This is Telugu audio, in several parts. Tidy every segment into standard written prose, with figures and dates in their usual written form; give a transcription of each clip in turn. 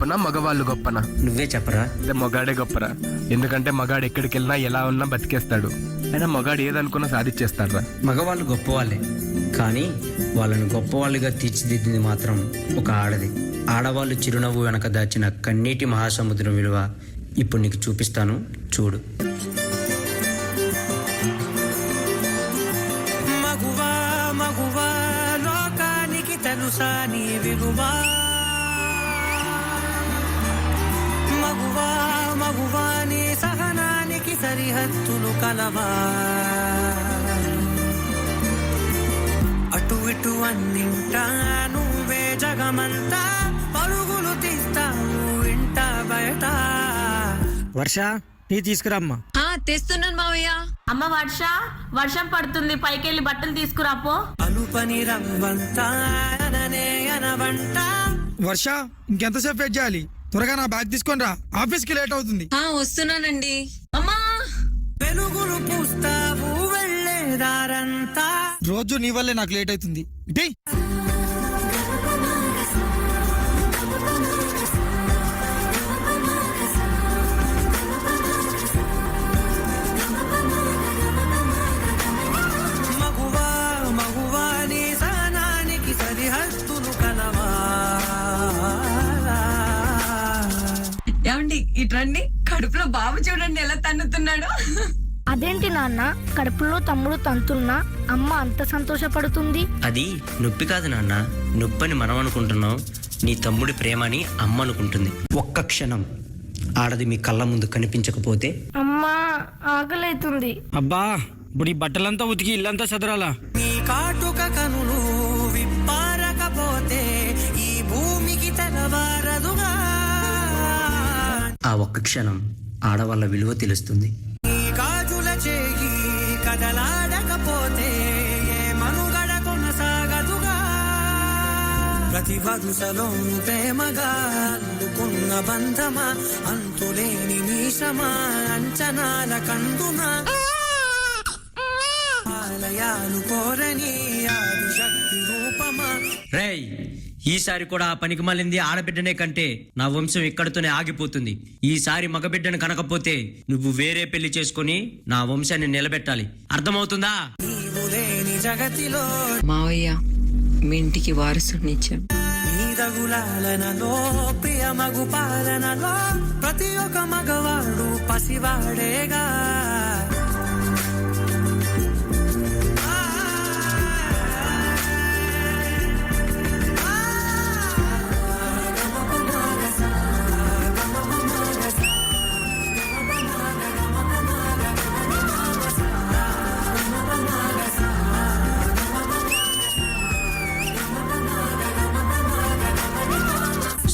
గొప్పనా మగవాళ్ళు గొప్పనా? నువ్వే చెప్పరా. మగాడే గొప్పరా. ఎందుకంటే మగాడు ఎక్కడికి వెళ్ళినా ఎలా ఉన్నా బతికేస్తాడు. అయినా మగాడు ఏదనుకున్నా సాధించేస్తాడ్రా. మగవాళ్ళు గొప్పవాళ్ళే, కానీ వాళ్ళని గొప్పవాళ్ళుగా తీర్చిదిద్దింది మాత్రం ఒక ఆడది. ఆడవాళ్ళు చిరునవ్వు వెనక దాచిన కన్నీటి మహాసముద్రం విలువ ఇప్పుడు నీకు చూపిస్తాను, చూడు. మగువా మగువా లోకానికి తెలుసా నీ విలువా, మగువా మగువా నీ సహనానికి సరిహద్దులు కలవా, అటు ఇటు అన్నింటా నువ్వే జగమంతా పరుగులు తీస్తావు ఇంట బయట. వర్ష టీ తీసుకురామ్మా. తెస్తున్నాను మావయ్య. అమ్మ వర్ష, వర్షం పడుతుంది, పైకెళ్ళి బట్టలు తీసుకురాపో. అలుపని రంవంతా అననే అనవంట. వర్ష ఇంకెంతసేపు వెయిట్ చేయాలి? త్వరగా నా బ్యాగ్ తీసుకొని రా, ఆఫీస్కి లేట్ అవుతుంది. వస్తున్నానండి. అమ్మా, వెలుగులు పూస్తావు వెళ్ళేదారంతా. రోజు నీ వల్లే నాకు లేట్ అవుతుంది. ఇటీ మగువా మగువా నీ సహనానికి సరిహద్దులు కలవా. ఏమండి ఇట్రండి, కడుపులో బాబు చూడండి ఎలా తన్నుతున్నాడు. అదేంటి నాన్న, కడుపులో తమ్ముడు తంతున్నా అమ్మ అంత సంతోషపడుతుంది? అది నొప్పి కాదు నాన్న, నొప్పని మనం అనుకుంటున్నాం, నీ తమ్ముడి ప్రేమ అని అమ్మ అనుకుంటుంది. ఒక్క క్షణం ఆడది మీ కళ్ళ ముందు కనిపించకపోతే? అమ్మా ఆకలైతుంది. అబ్బా, ఇప్పుడు ఈ బట్టలంతా ఉతికి ఇల్లంతా చదరాలా? నీ కాటుక కనులు విప్పారకపోతే ఈ భూమికి తెలవారదుగా. ఆ ఒక్క క్షణం ఆడవాళ్ళ విలువ తెలుస్తుంది. నీ గాజుల చేయి కదలాడకపోతే ఏ మనుగడ కొనసాగదుగా. ప్రతి వరుసలో ప్రేమగా అందుకున్న బంధమా, అంతులేని నీశమా, అంచనాల కందునా, ఆలయాలు కోరని ఆదిశక్తి రూపమా. రేయ్, ఈసారి కూడా ఆ పనికి మళ్ళింది ఆడబిడ్డనే కంటే నా వంశం ఇక్కడితోనే ఆగిపోతుంది. ఈసారి మగబిడ్డను కనకపోతే నువ్వు వేరే పెళ్లి చేసుకుని నా వంశాన్ని నిలబెట్టాలి, అర్థమవుతుందా? నీవు లేని జగతిలో మావయ్య, మీ ఇంటికి వారసునిచ్చాం. నీ దగులాలనలో ప్రియ మగు పాలనలో ప్రతి ఒక్క మగవాడు పసివాడేగా.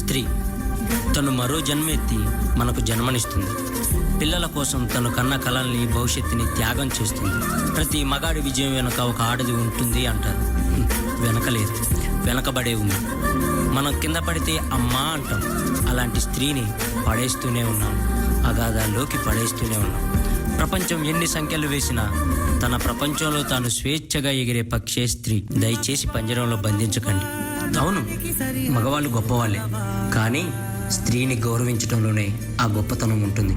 స్త్రీ తను మరో జన్మ ఎత్తి మనకు జన్మనిస్తుంది. పిల్లల కోసం తను కన్న కలల్ని, భవిష్యత్తుని త్యాగం చేస్తుంది. ప్రతి మగాడి విజయం వెనక ఒక ఆడది ఉంటుంది అంటారు. వెనకలేదు, వెనకబడే ఉంది. మనం కింద పడితే అమ్మా అంటాం. అలాంటి స్త్రీని పడేస్తూనే ఉన్నాం, అగాధాల్లోకి పడేస్తూనే ఉన్నాం. ప్రపంచం ఎన్ని సంఖ్యలు వేసినా తన ప్రపంచంలో తాను స్వేచ్ఛగా ఎగిరే పక్షే స్త్రీ. దయచేసి పంజరంలో బంధించకండి. అవును, మగవాళ్ళు గొప్పవాళ్ళే, కానీ స్త్రీని గౌరవించడంలోనే ఆ గొప్పతనం ఉంటుంది.